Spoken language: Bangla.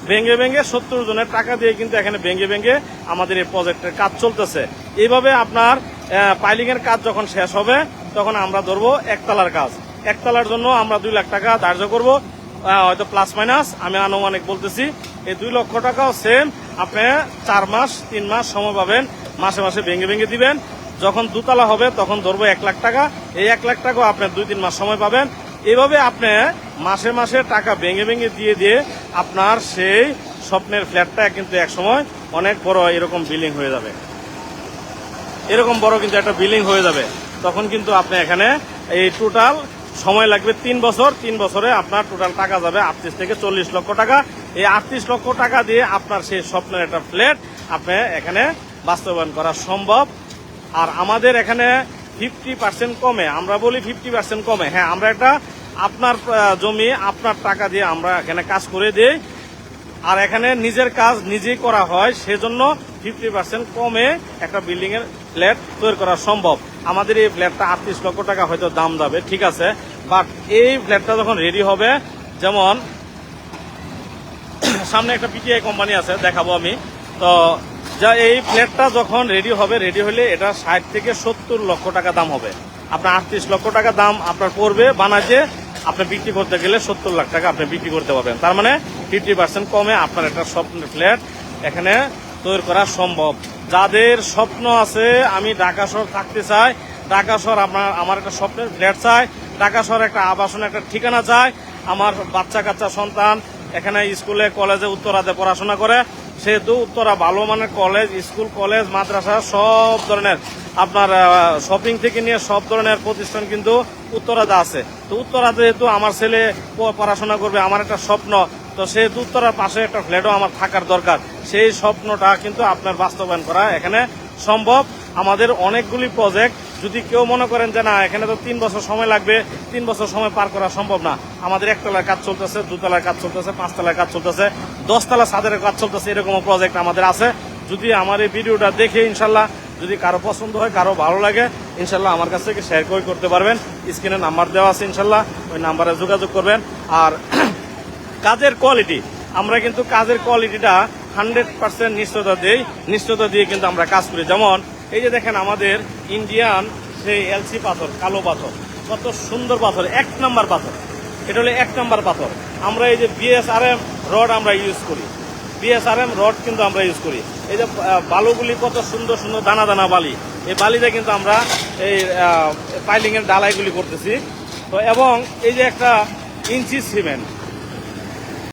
ভেঙে ভেঙে 70 জনের টাকা দিয়ে কিন্তু এখানে ভেঙে ভেঙে আমাদের এই প্রজেক্টের কাজ চলতেছে। এইভাবে আপনার পাইলিং এর কাজ যখন শেষ হবে তখন আমরা ধরবো একতলার কাজ। একতলার জন্য আমরা 2 লাখ টাকা ধার্য করব, হয়তো প্লাস মাইনাস আমি আনুমানিক বলতেছি। এই 2 লক্ষ টাকাও সেম আপনি 4 মাস 3 মাস সময় পাবেন, মাসে মাসে ভেঙে ভেঙে দিবেন। যখন 2 তলা হবে তখন ধরবো 1 লাখ টাকা। এই 1 লাখ টাকাও আপনি 2-3 মাস সময় পাবেন। এইভাবে আপনি মাসে মাসে টাকা ভেঙে ভেঙে দিয়ে দিয়ে আপনার সেই স্বপ্নের ফ্ল্যাটটা কিন্তু এক সময় অনেক বড় এরকম বিল্ডিং হয়ে যাবে, এরকম বড় কিন্তু একটা বিল্ডিং হয়ে যাবে। তখন কিন্তু আপনি এখানে এই টোটাল সময় লাগবে 3 বছর। 3 বছরে আপনার টোটাল টাকা যাবে 38 থেকে 40 লক্ষ টাকা। এই 38 লক্ষ টাকা দিয়ে আপনার সেই স্বপ্নের একটা ফ্ল্যাট আপনি এখানে বাস্তবায়ন করা সম্ভব। আর আমাদের এখানে 50% কমে, আমরা বলি 50% কমে, হ্যাঁ আমরা একটা আপনার জমি আপনার টাকা দিয়ে আমরা এখানে কাজ করে দিই। আর এখানে নিজের কাজ নিজেই করা হয়, সেজন্য 50% কমে একটা বিল্ডিং এর ফ্ল্যাট তৈরি করা সম্ভব। আমাদের এই ফ্ল্যাটটা 38 লক্ষ টাকা হয়তো দাম যাবে, ঠিক আছে, বাট এই ফ্ল্যাটটা যখন রেডি হবে, যেমন সামনে একটা পিটিআই কোম্পানি আছে দেখাবো আমি, তো যা এই ফ্ল্যাটটা যখন রেডি হবে, রেডি হলে এটা 60 থেকে 70 লক্ষ টাকা দাম হবে। আপনার 38 লক্ষ টাকা দাম আপনার পড়বে বানাতে, আপনি বিক্রি করতে গেলে 70 লাখ টাকা আপনি বিক্রি করতে পারবেন। তার মানে 50% কমে আপনার একটা স্বপ্নের ফ্ল্যাট এখানে তৈরি করা সম্ভব। যাদের স্বপ্ন আছে আমি ঢাকা শহর থাকতে চাই, ঢাকা শহর আমার একটা স্বপ্নের ফ্ল্যাট চাই, ঢাকা শহর একটা আবাসন একটা ঠিকানা চাই, আমার বাচ্চা কাচ্চা সন্তান এখানে স্কুলে কলেজে উত্তরাতে পড়াশোনা করে, সেহেতু উত্তরা ভালো মানের কলেজ, স্কুল, কলেজ, মাদ্রাসা সব ধরনের আপনার শপিং থেকে নিয়ে সব ধরনের প্রতিষ্ঠান কিন্তু উত্তরাতে আছে। তো উত্তরাতে যেহেতু আমার ছেলে পড়াশোনা করবে, আমার একটা স্বপ্ন, তো সেহেতু উত্তরার পাশে একটা ফ্ল্যাটও আমার থাকার দরকার। সেই স্বপ্নটা কিন্তু আপনার বাস্তবায়ন করা এখানে সম্ভব। আমাদের অনেকগুলি প্রজেক্ট, যদি কেউ মনে করেন যে না এখানে তো 3 বছর সময় লাগবে, 3 বছর সময় পার করা সম্ভব না, আমাদের 1 তলার কাজ চলতেছে, 2 তলার কাজ চলতেছে, 5 তলার কাজ চলতেছে, 10 তলা ছাদের কাজ চলতেছে, এরকম প্রজেক্ট আমাদের আছে। যদি আমার এই ভিডিওটা দেখে ইনশাল্লাহ যদি কারো পছন্দ হয়, কারো ভালো লাগে, ইনশাল্লাহ আমার কাছ থেকে শেয়ার করতে পারবেন। স্ক্রিনে নাম্বার দেওয়া আছে, ইনশাল্লাহ ওই নাম্বারে যোগাযোগ করবেন। আর কাজের কোয়ালিটি, আমরা কিন্তু কাজের কোয়ালিটিটা 100% নিশ্চয়তা দিয়ে কিন্তু আমরা কাজ করি। যেমন এই যে দেখেন আমাদের ইন্ডিয়ান সেই এলসি পাথর, কালো পাথর, কত সুন্দর পাথর, 1 নাম্বার পাথর, এটা হলো 1 নাম্বার পাথর। আমরা এই যে বিএসআরএম রড আমরা ইউজ করি, বিএসআরএম রড কিন্তু আমরা ইউজ করি। এই যে বালুগুলি কত সুন্দর সুন্দর দানা দানা বালি, এই বালিতে কিন্তু আমরা এই পাইলিং এর ডালাইগুলি করতেছি। তো এবং এই যে একটা ইঞ্চি সিমেন্ট,